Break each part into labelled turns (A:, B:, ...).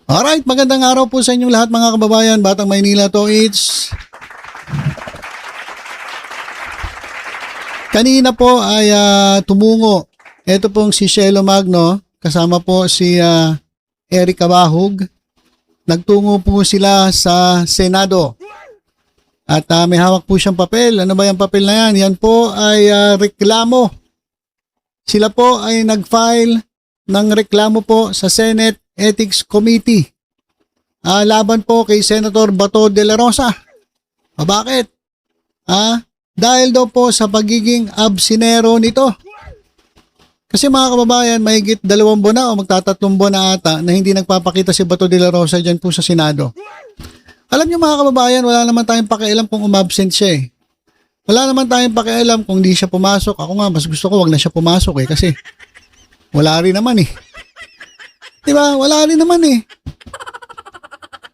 A: Alright, magandang araw po sa inyong lahat mga kababayan. Batang Maynila to, kanina po ay tumungo. Ito pong si Shelo Magno, kasama po si Eric Cabahug. Nagtungo po sila sa Senado. At may hawak po siyang papel. Ano ba yung papel na yan? Yan po ay reklamo. Sila po ay nag-file ng reklamo po sa Senate Ethics Committee. Laban po kay Senator Bato de la Rosa. Bakit? Dahil daw po sa pagiging absinero nito. Kasi mga kababayan, mahigit 2 buwan na o magtatatlong buwan na ata na hindi nagpapakita si Bato de la Rosa dyan po sa Senado. Alam niyo mga kababayan, wala naman tayong pakialam kung umabsent siya eh. Wala naman tayong pakialam kung di siya pumasok. Ako nga, mas gusto ko wag na siya pumasok eh kasi wala rin naman eh. Diba? Wala rin naman eh.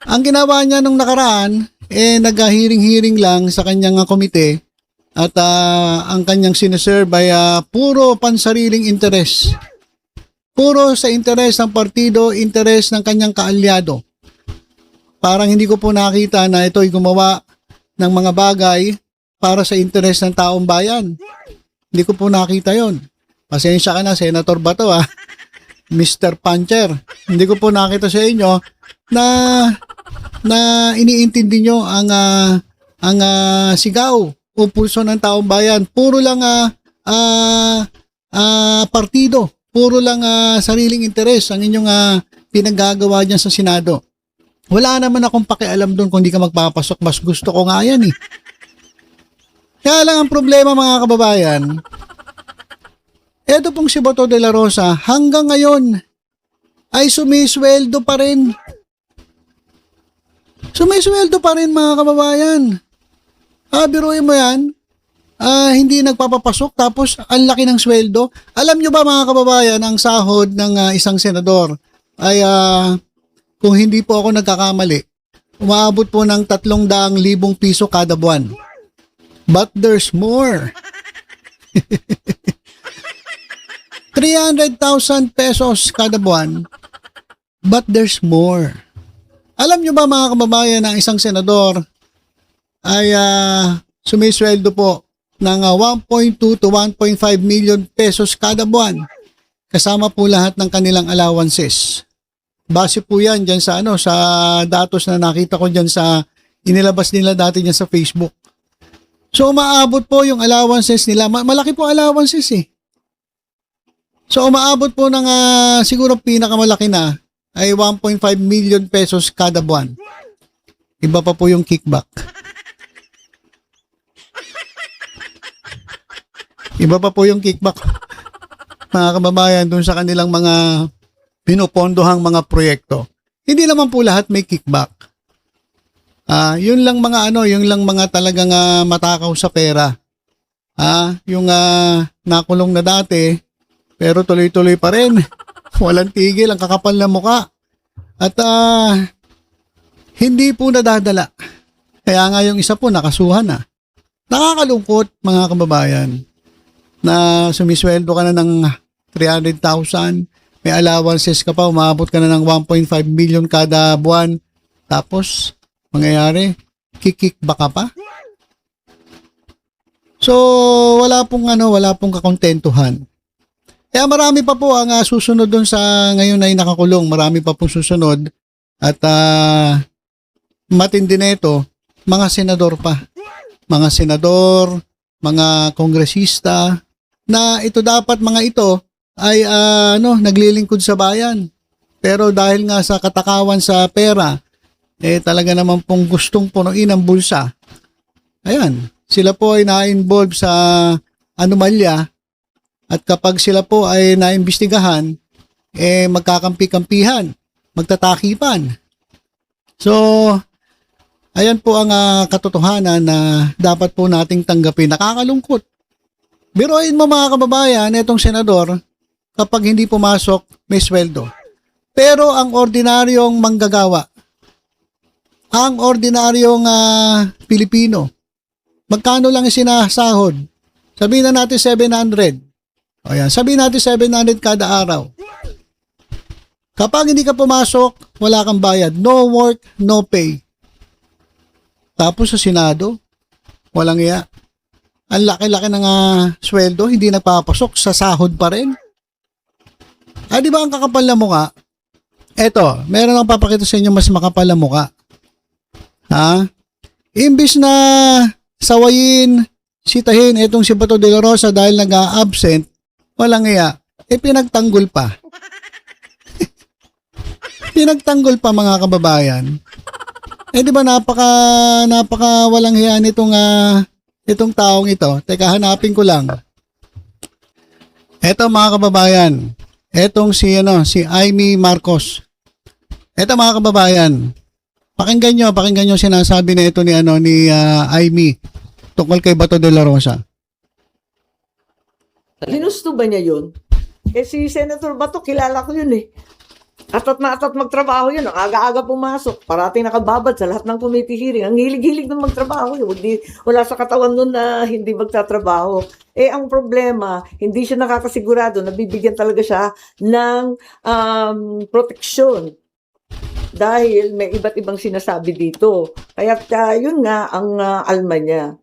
A: Ang ginawa niya nung nakaraan, nag-hearing-hearing lang sa kanyang komite at ang kanyang sineserve ay puro pansariling interes. Puro sa interes ng partido, interes ng kanyang kaalyado. Parang hindi ko po nakita na ito'y gumawa ng mga bagay para sa interes ng taong bayan. Hindi ko po nakita yon. Pasensya ka na, Senator Bato Mr. Puncher. Hindi ko po nakita sa inyo na iniintindi nyo ang sigaw o pulso ng taong bayan. Puro lang partido. Puro lang sariling interes ang inyong pinaggagawa dyan sa Senado. Wala naman akong pakialam doon kung di ka magpapasok. Mas gusto ko nga yan eh. Kaya lang ang problema mga kababayan, eto pong si Bato de la Rosa hanggang ngayon ay sumisweldo pa rin. Sumisweldo pa rin mga kababayan. Biruin mo yan, hindi nagpapapasok tapos ang laki ng sweldo. Alam nyo ba mga kababayan, ang sahod ng isang senador ay kung hindi po ako nagkakamali, umaabot po ng 300,000 piso kada buwan. But there's more. 300,000 pesos kada buwan, but there's more. Alam nyo ba mga kababayan na isang senador ay sumisweldo po ng 1.2 to 1.5 million pesos kada buwan kasama po lahat ng kanilang allowances. Base po yan dyan sa, sa datos na nakita ko dyan sa inilabas nila dati dyan sa Facebook. So umaabot po yung allowances nila. Malaki po allowances eh. So umaabot po ng siguro pinakamalaki na ay 1.5 million pesos kada buwan. Iba pa po yung kickback. Iba pa po yung kickback. Mga kababayan dun sa kanilang mga pinupondohang mga proyekto. Hindi naman po lahat may kickback. Yun lang mga yun lang mga talagang matakaw sa pera. Yung nakulong na dati pero tuloy-tuloy pa rin. Walang tigil, ang kakapal na muka. At hindi po nadadala. Kaya nga yung isa po nakasuhan na. Nakakalungkot mga kababayan na sumisweldo ka na ng 300,000, may allowances ka pa, umabot ka na ng 1.5 million kada buwan. Tapos, mangyayari, kickback ka pa. So, wala pong kakontentuhan. Kaya marami pa po ang susunod doon sa ngayon ay nakakulong. Marami pa pong susunod. At matindi na ito, mga senador pa. Mga senador, mga kongresista, na ito dapat mga ito ay naglilingkod sa bayan. Pero dahil nga sa katakawan sa pera, talaga naman pong gustong punuin ang bulsa. Ayan, sila po ay na-involve sa anomalya. At kapag sila po ay naimbestigahan, magkakampi-kampihan, magtatakipan. So, ayan po ang katotohanan na dapat po nating tanggapin. Nakakalungkot. Biruin mo mga kababayan, itong senador, kapag hindi pumasok, may sweldo. Pero ang ordinaryong manggagawa, ang ordinaryong Pilipino, magkano lang isinasahod? Sabihin na natin 700. O yan, sabihin natin 700 kada araw. Kapag hindi ka pumasok, wala kang bayad. No work, no pay. Tapos sa Senado, walang iya. Ang laki-laki ng sweldo, hindi nagpapasok, sa sahod pa rin. Di ba ang kakapal na mukha? Eto, meron akong papakita sa inyo mas makapal na mukha. Imbis na sawayin, sitahin itong si Bato de la Rosa dahil nag-a-absent, walang iya. Pinagtanggol pa. Pinagtanggol pa, mga kababayan. Di ba napaka walang hiya itong taong ito. Teka, hanapin ko lang. Eto, mga kababayan. Etong si Amy Marcos. Eto, mga kababayan. Pakinggan nyo sinasabi na ito ni Amy tungkol kay Bato de la Rosa.
B: Ginusto ba niya yun? Si Senator Bato, kilala ko yun eh. Atat na atat magtrabaho yun. Ang aga-aga pumasok. Parating nakababad sa lahat ng committee hearing. Ang hilig-hilig ng magtrabaho yun. Wala sa katawan nun na hindi magtatrabaho. Ang problema, hindi siya nakakasigurado na bibigyan talaga siya ng proteksyon. Dahil may iba't ibang sinasabi dito. Kaya yun nga ang alma niya.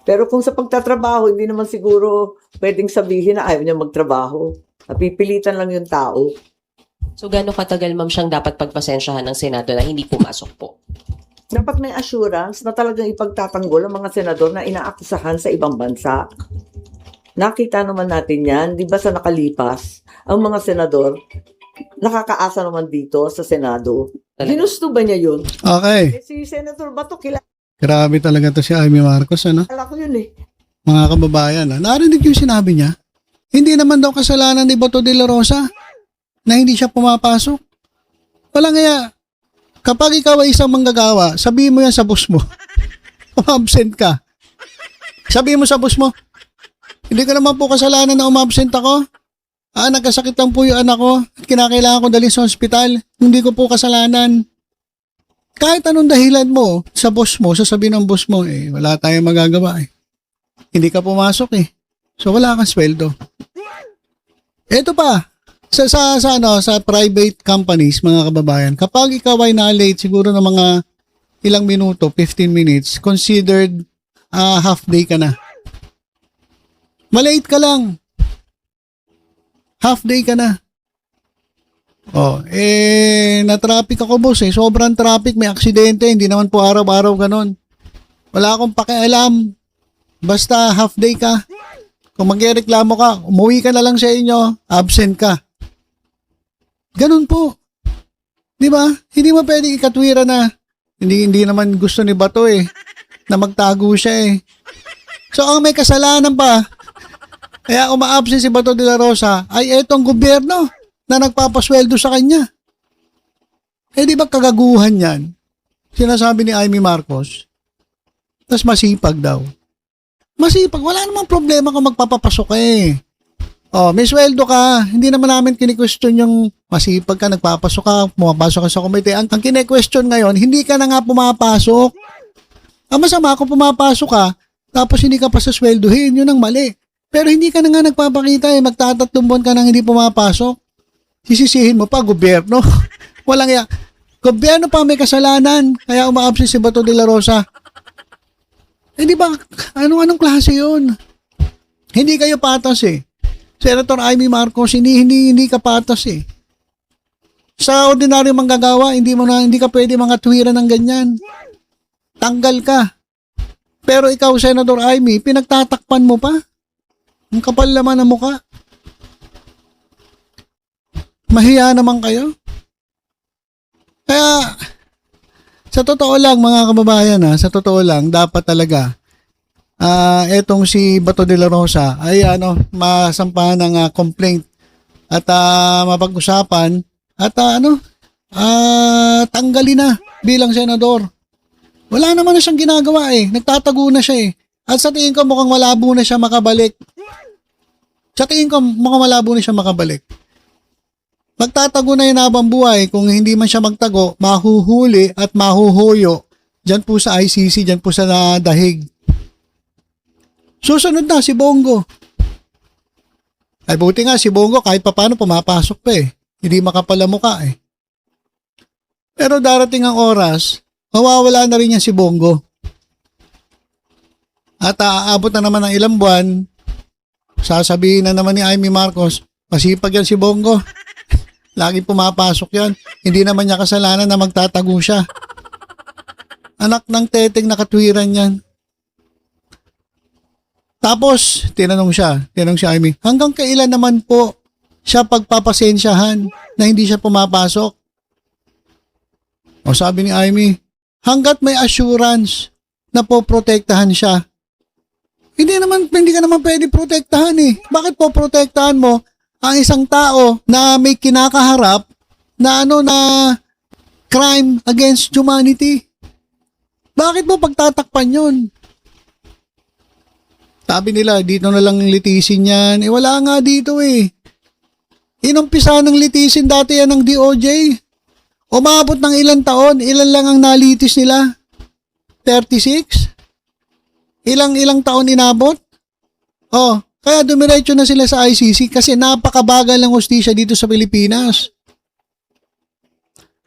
B: Pero kung sa pagtatrabaho, hindi naman siguro pwedeng sabihin na ayaw niya magtrabaho. Napipilitan lang yung tao.
C: So, gaano katagal, ma'am, siyang dapat pagpasensyahan ng Senado na hindi pumasok po?
B: Dapat may assurance na talagang ipagtatanggol ang mga senador na inaakusahan sa ibang bansa. Nakita naman natin yan, di ba sa nakalipas, ang mga senador, nakakaasa naman dito sa Senado. Ginusto ba niya yun?
A: Okay.
B: Si Senator Bato, kilala
A: Grabe talaga to si Amy Marcos,
B: ko yun eh.
A: Mga kababayan, narinig yung sinabi niya? Hindi naman daw kasalanan ni Bato de la Rosa na hindi siya pumapasok. Walang nga, kapag ikaw ay isang manggagawa, sabihin mo yan sa boss mo. Umabsent ka. Sabihin mo sa boss mo, hindi ka naman po kasalanan na umabsent ako. Nagkasakit lang po yung anak ko at kinakailangan ko dalhin sa ospital. Hindi ko po kasalanan. Kahit anong dahilan mo sa boss mo, sasabihin ng boss mo, wala tayong magagawa eh. Hindi ka pumasok eh. So wala kang sweldo. Ito pa, sa private companies, mga kababayan, kapag ikaw ay na-late siguro ng mga ilang minuto, 15 minutes, considered half day ka na. Malate ka lang. Half day ka na. Na-traffic ako, boss eh. Sobrang traffic, may aksidente, hindi naman po araw-araw ganon. Wala akong pakialam. Basta half day ka. Kung magreklamo ka, umuwi ka na lang sa inyo, absent ka. Ganun po. Di ba? Hindi mo pwedeng ikatwira na hindi naman gusto ni Bato na magtago siya So ang may kasalanan pa, kaya uma-absent si Bato de la Rosa ay etong gobyerno na nagpapasweldo sa kanya. Di ba kagaguhan yan? Sinasabi ni Amy Marcos. Tapos masipag daw. Masipag. Wala namang problema kung magpapapasok may sweldo ka. Hindi naman namin kini-question yung masipag ka, nagpapasok ka, pumapasok ka sa komite. Ang kine-question ngayon, hindi ka na nga pumapasok. Ang masama kung pumapasok ka, tapos hindi ka pa sa sweldohin, yun ang mali. Pero hindi ka na nga nagpapakita magtatatlong buwan ka nang hindi pumapasok. Sisisihin mo pa, gobyerno. Walang ya. Gobyerno pa may kasalanan, kaya umaabsent si Bato de la Rosa. Di ba, anong klase yun? Hindi kayo patas Senator Amy Marcos, hindi ka patas Sa ordinaryong manggagawa, hindi ka pwede mga tuwiran ng ganyan. Tanggal ka. Pero ikaw, Senator Amy, pinagtatakpan mo pa. Ang kapal naman ng mukha. Mahiya naman kayo. Kaya, sa totoo lang, mga kababayan, sa totoo lang, dapat talaga, etong si Bato de la Rosa ay masampahan ng complaint at mapag-usapan at tanggalin na bilang senador. Wala naman na siyang ginagawa nagtatago na siya at sa tingin ko mukhang malabo na siya makabalik. Magtatago na yun habang buhay. Kung hindi man siya magtago, mahuhuli at mahuhuyo dyan po sa ICC, dyan po sa dahig. Susunod na si Bongo. Ay buti nga si Bongo kahit papano pumapasok pa Hindi makapalamuka eh. Pero darating ang oras, mawawala na rin yan si Bongo. At aabot na naman ng ilang buwan, sasabihin na naman ni Amy Marcos, masipag yan si Bongo. Lagi pumapasok yan. Hindi naman niya kasalanan na magtatago siya. Anak ng teteng nakatwiran yan. Tapos, tinanong si Amy, hanggang kailan naman po siya pagpapasensyahan na hindi siya pumapasok? O sabi ni Amy, hanggat may assurance na poprotektahan siya. Hindi ka naman pwede protektahan eh. Bakit poprotektahan mo ang isang tao na may kinakaharap na na crime against humanity? Bakit mo pagtatakpan yun? Sabi nila, dito na lang litisin yan. Eh wala nga dito eh. Inumpisa ng litisin dati yan ng DOJ. Umabot ng ilang taon, ilan lang ang nalitis nila? 36? Ilang taon inabot? Oh, kaya dumiretso na sila sa ICC kasi napakabagal ng hustisya dito sa Pilipinas.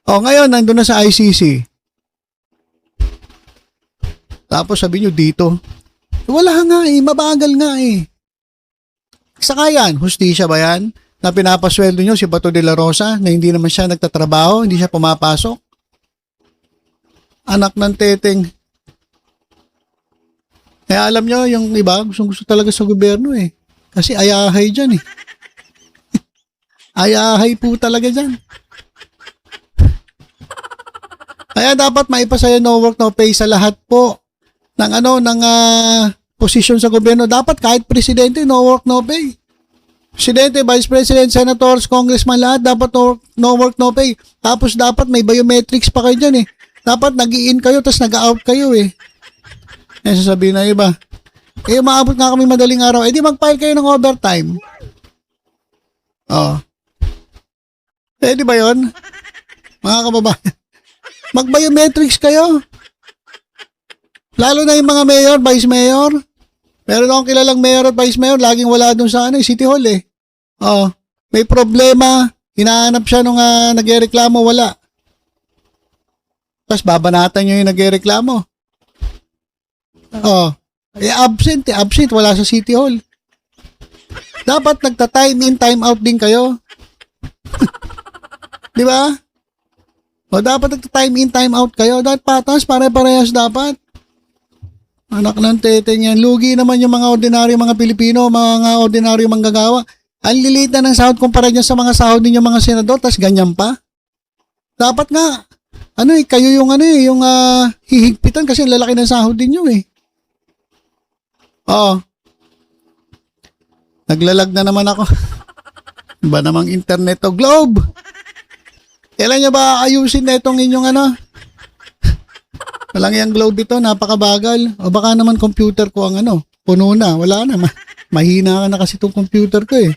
A: Oh, ngayon nandun na sa ICC. Tapos sabi nyo dito, wala nga eh, mabagal nga eh. Saka yan, hustisya ba yan? Na pinapasweldo nyo si Bato de la Rosa na hindi naman siya nagtatrabaho, hindi siya pumapasok? Anak ng teteng. Kaya alam nyo, yung iba, gusto talaga sa gobyerno eh. Kasi ayahay dyan eh. Ayahay po talaga dyan. Kaya dapat maipasaya no work no pay sa lahat po ng posisyon sa gobyerno. Dapat kahit presidente, no work no pay. Presidente, Vice President, Senators, Congressman, lahat dapat no work no pay. Tapos dapat may biometrics pa kayo dyan eh. Dapat nag-i-in kayo tapos nag-out kayo eh. Eh, sasabihin na iba, eh, maabot nga kami madaling araw, eh, di mag-file kayo ng overtime. Oh. Eh, di ba yun? Mga kababayan, mag-biometrics kayo. Lalo na yung mga mayor, vice mayor. Meron akong kilalang mayor at vice mayor, laging wala dun sa City Hall eh. Oh. May problema, hinahanap siya nung nagreklamo, wala. Tapos babanatan nyo yung nagreklamo. Oh, absent, wala sa City Hall. Dapat nagta-time in, time out din kayo. Di ba? O dapat nagta-time in, time out kayo. Dapat patas, pare-parehas dapat. Anak ng teteng yan. Lugi naman yung mga ordinaryo mga Pilipino, mga ordinaryo manggagawa. Ang liliit na ng sahod kumpara dyan sa mga sahod ninyo mga senador, tas ganyan pa. Dapat nga, kayo yung hihigpitan kasi lalaki ng sahod ninyo eh. Oo. Naglalag na naman ako. Ba namang internet o globe? Kailan nyo ba ayusin na itong inyong Walang yung globe ito, napakabagal. O baka naman computer ko ang puno na. Wala na. Mahina ka na kasi itong computer ko eh.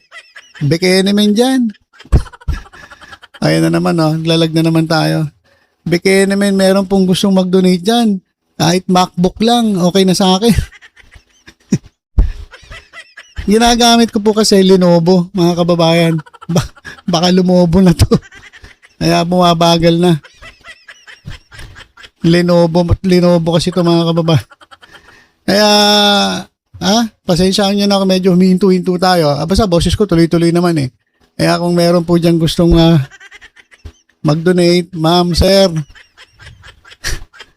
A: Beke naman dyan. Ayan na naman naglalag na naman tayo. Beke naman meron pong gustong mag-donate dyan. Kahit MacBook lang, okay na sa akin. Ginagamit ko po kasi Lenovo, mga kababayan. Baka lumobo na to. Kaya bumabagal na. Lenovo kasi to mga kababayan. Kaya, pasensyaan nyo na ako medyo humihinto-hinto tayo. Basta boses ko tuloy-tuloy naman eh. Kaya kung meron po dyan gustong mag-donate, ma'am, sir,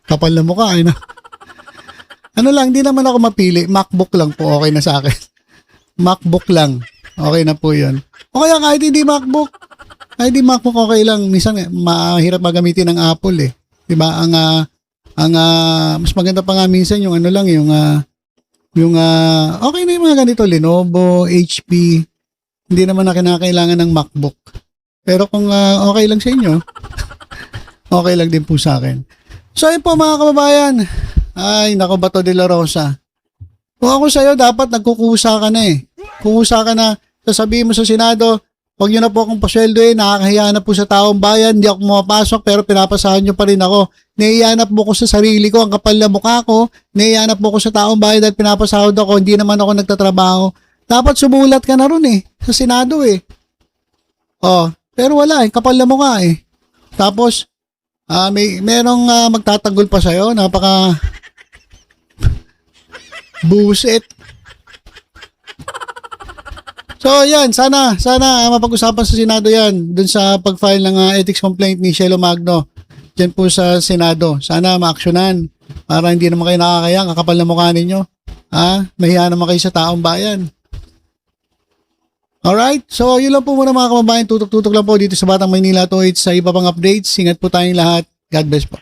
A: kapal na mukha. Hindi naman ako mapili. MacBook lang po, okay na sa akin. MacBook lang. Okay na po yun. O kaya kahit hindi MacBook. Kahit hindi MacBook, okay lang. Minsan, mahirap magamitin ng Apple eh. Diba? Mas maganda pa nga minsan yung okay na yung mga ganito. Lenovo, HP. Hindi naman na kinakailangan ng MacBook. Pero kung okay lang sa inyo, okay lang din po sa akin. So, yun po mga kababayan. Ay, nako, Bato de la Rosa. Kung ako sa'yo, dapat nagkukusa ka na eh. Kukusa ka na, sasabihin mo sa Senado, huwag nyo na po akong pasweldoin, nakakahiya na po sa taong bayan, hindi ako pumapasok, pero pinapasahan nyo pa rin ako. Naiyanap mo ko sa sarili ko, ang kapal na mukha ko, naiyanap mo ko sa taong bayan dahil pinapasahod ako, hindi naman ako nagtatrabaho. Dapat sumulat ka na ron eh, sa Senado eh. Oh, Pero wala eh, kapal na mukha eh. Tapos, merong magtatanggol pa sa'yo, napaka buset. So, yan, sana mapag-usapan sa Senado yan, dun sa pag-file ng ethics complaint ni Shelo Magno, dyan po sa Senado. Sana ma-actionan, para hindi naman kayo nakakaya, kakapal na mukha ninyo. Mahiya naman kayo sa taong bayan. Alright, so yun lang po muna mga kababayan, tutok-tutok lang po dito sa Batang Maynila to. Sa iba pang updates, ingat po tayong lahat. God bless po.